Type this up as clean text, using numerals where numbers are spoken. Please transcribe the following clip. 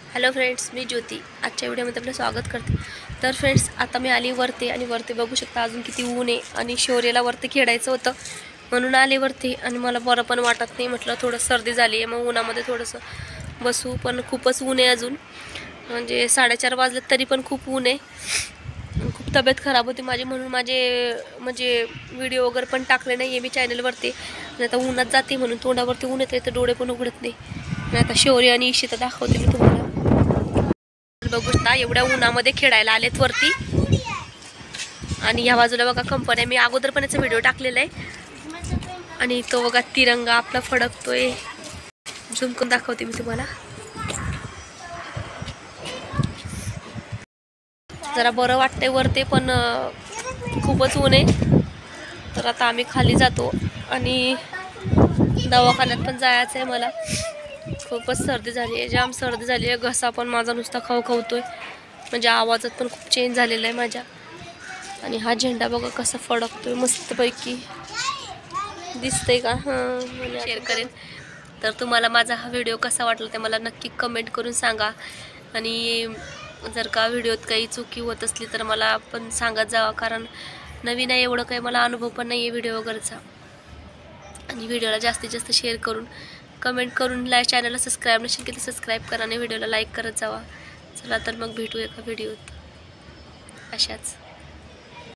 Hello friends, मी ज्योती आजच्या व्हिडिओमध्ये आपलं स्वागत करते। तर फ्रेंड्स, आता मी आली वरती आणि वरती बघू शकता अजून किती ऊन आहे आणि शौर्यला वरती खेळायचं होतं म्हणून आले वरती आणि मला बरं पण वाटत नाही, म्हटलं थोडं सर्दी झाली आहे मग उन्हामध्ये थोडंसं बसू, पण खूपच ऊन आहे अजून, म्हणजे 4:30 वाजले तरी पण खूप ऊन आहे। खूप तब्येत खराब होती माझी म्हणून म्हणजे व्हिडिओ वगैरे पण टाकले नाही आहे मी चॅनलवरती। आणि आता उन्हात जाते म्हणून तोंडावरती ऊन येते तर डोळे पण उघडत नाही। आणि आता शौर्य आणि इशिता दाखवते मी तुम्हाला। बघू शकता एवढ्या उन्हामध्ये खेळायला आलेत वरती आणि या बाजूला बघा कंपनी, मी अगोदर पण याचा व्हिडिओ टाकलेला आहे आणि तो बघा तिरंगा आपला फडकतोय, झूम करून दाखवते मी तुम्हाला। जरा बरं वाटतंय वरती पण खूपच ऊन आहे, तर आता आम्ही खाली जातो आणि दवाखान्यात पण जायचं आहे मला। खूपच सर्दी झाली आहे, जाम सर्दी झाली आहे, घसा पण माझा नुसता खवखवतोय, म्हणजे आवाजात पण खूप चेंज झालेला आहे माझ्या। आणि हा झेंडा बघा कसा फडकतोय मस्तपैकी, दिसतंय का? हां, शेअर करेन। तर तुम्हाला माझा हा व्हिडिओ कसा वाटला ते मला नक्की कमेंट करून सांगा आणि जर का व्हिडिओत काही चुकी होत असली तर मला पण सांगत जावा, कारण नवीन आहे, एवढं काही मला अनुभव पण नाही आहे व्हिडिओ वगैरेचा। आणि व्हिडिओला जास्तीत जास्त शेअर करून कमेंट करून चॅनलला सबस्क्राईब नसेल की सबस्क्राईब करा आणि व्हिडिओला लाईक करत जावा। चला तर मग भेटू एका व्हिडिओत अशाच।